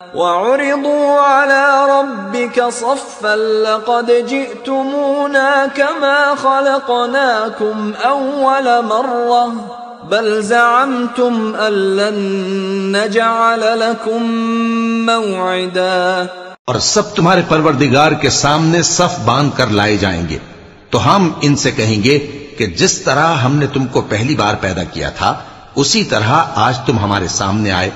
وَعُرِضُوا عَلَى رَبِّكَ صَفًّا لَقَدْ جِئْتُمُونَا كَمَا خَلَقْنَاكُمْ أَوَّلَ مَرَّةٍ بَلْ زَعَمْتُمْ أَن لَّن نَّجْعَلَ لَكُم مَّوْعِدًا۔ اور سب تمہارے پروردگار کے سامنے صف باندھ کر لائے جائیں گے، تو ہم ان سے کہیں گے کہ جس طرح ہم نے تم کو پہلی بار پیدا کیا تھا اسی طرح آج تم ہمارے سامنے آئے،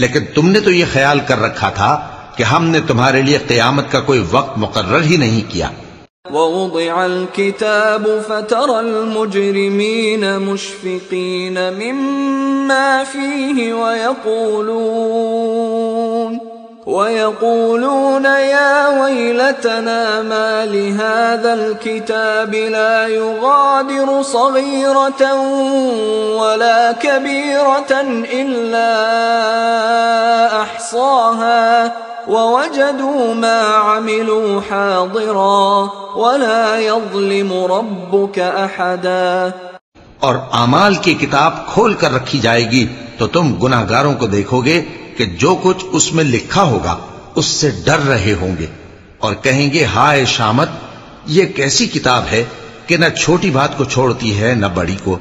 لیکن تم نے تو یہ خیال کر رکھا تھا کہ ہم نے تمہارے لیے قیامت کا کوئی وقت مقرر ہی نہیں کیا۔ وَوُضِعَ الْكِتَابُ فَتَرَى الْمُجْرِمِينَ مُشْفِقِينَ مِمَّا فِيهِ وَيَقُولُونَ يَا وَيْلَتَنَا مَا لِهَذَا الْكِتَابِ لَا يُغَادِرُ صَغِيرَةً وَلَا كَبِيرَةً إِلَّا أَحْصَاهَا وَوَجَدُوا مَا عَمِلُوا حَاضِرًا وَلَا يَظْلِمُ رَبُّكَ أَحَدًا۔ اور اعمال کی کتاب کھول کر رکھی جائے گی تو تم گناہگاروں کو دیکھو گے کہ جو کچھ اس میں لکھا ہوگا اس سے ڈر رہے ہوں گے، اور کہیں گے ہائے شامت، یہ کیسی کتاب ہے کہ نہ چھوٹی بات کو چھوڑتی ہے نہ بڑی کو،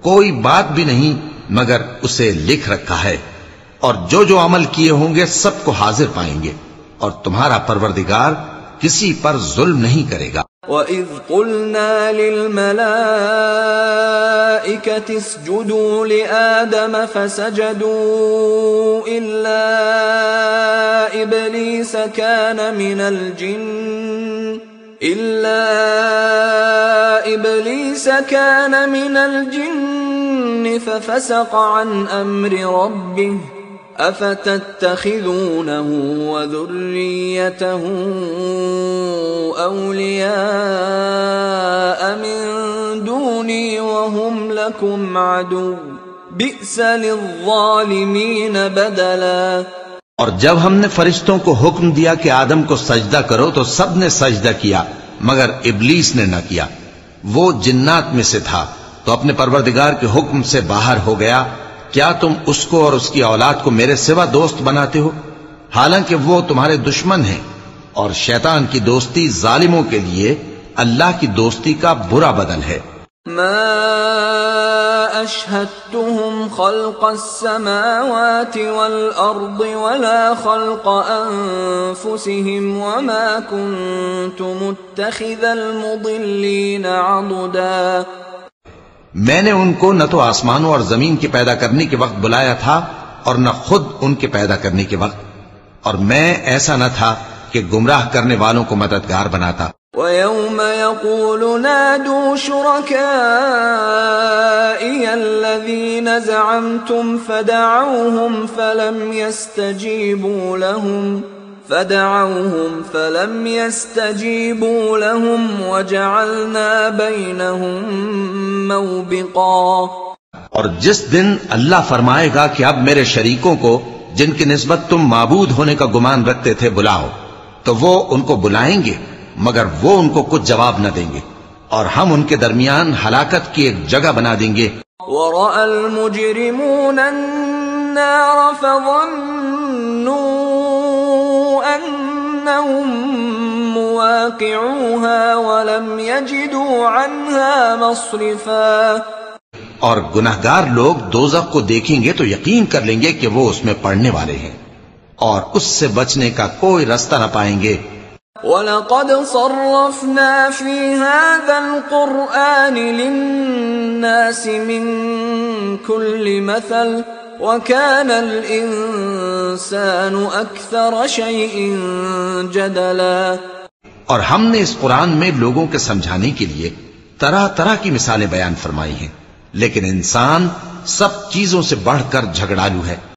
کوئی بات بھی نہیں مگر اسے لکھ رکھا ہے، اور جو جو عمل کیے ہوں گے سب کو حاضر پائیں گے، اور تمہارا پروردگار کسی پر ظلم نہیں کرے گا۔ وَإِذْ قُلْنَا لِلْمَلَائِكَةِ اسْجُدُوا لِآدَمَ فَسَجَدُوا إِلَّا إِبْلِيسَ كَانَ مِنَ الْجِنِّ فَفَسَقَ عَنْ أَمْرِ رَبِّهِ أَفَتَتَّخِذُونَهُ وَذُرِّيَّتَهُ أَوْلِيَاءَ مِن دُونِي وَهُمْ لَكُمْ عَدُوٌّ بِئْسَ لِلظَّالِمِينَ بَدَلًا۔ اور جب ہم نے فرشتوں کو حکم دیا کہ آدم کو سجدہ کرو تو سب نے سجدہ کیا مگر ابلیس نے نہ کیا، وہ جنات میں سے تھا تو اپنے پروردگار کے حکم سے باہر ہو گیا۔ کیا تم اس کو اور اس کی اولاد کو میرے سوا دوست بناتے ہو، حالانکہ وہ تمہارے دشمن ہیں، اور شیطان کی دوستی ظالموں کے لیے اللہ کی دوستی کا برا بدل ہے۔ ما اشهدتهم خلق السماوات والارض ولا خلق انفسهم وما كنت متخذ المضلين عضدا۔ میں نے ان کو نہ تو آسمانوں اور زمین کے پیدا کرنے کے وقت بلایا تھا اور نہ خود ان کے پیدا کرنے کے وقت، اور میں ایسا نہ تھا کہ گمراہ کرنے والوں کو مددگار بناتا۔ وَيَوْمَ يَقُولُ نَادُوا شُرَكَائِيَ الَّذِينَ زَعَمْتُمْ فَدَعَوْهُمْ فَلَمْ يَسْتَجِيبُوا لَهُمْ وَجَعَلْنَا بَيْنَهُمْ مَوْبِقًا۔ اور جس دن اللہ فرمائے گا کہ اب میرے شریکوں کو جن کی نسبت تم معبود ہونے کا گمان رکھتے تھے بلاؤ، تو وہ ان کو بلائیں گے مگر وہ ان کو کچھ جواب نہ دیں گے، اور ہم ان کے درمیان ہلاکت کی ایک جگہ بنا دیں گے۔ وَرَأَى الْمُجْرِمُونَ النَّارَ فَظَنُّوا أَنَّهُمْ مُوَاقِعُوهَا وَلَمْ يَجِدُوا عَنْهَا مَصْرِفًا۔ اور گناہگار لوگ دوزخ کو دیکھیں گے تو یقین کر لیں گے کہ وہ اس میں پڑنے والے ہیں، اور اس سے بچنے کا کوئی رستہ نہ پائیں گے۔ وَلَقَدْ صَرَّفْنَا فِي هَذَا الْقُرْآنِ لِلنَّاسِ مِنْ كُلِّ مَثَلٍ وَكَانَ الْإِنسَانُ أَكْثَرَ شَيْءٍ جَدَلًا۔ اور ہم نے اس قرآن میں لوگوں کے سمجھانے کے لیے طرح طرح کی مثالیں بیان فرمائی ہیں، لیکن انسان سب چیزوں سے بڑھ کر جھگڑالو ہے۔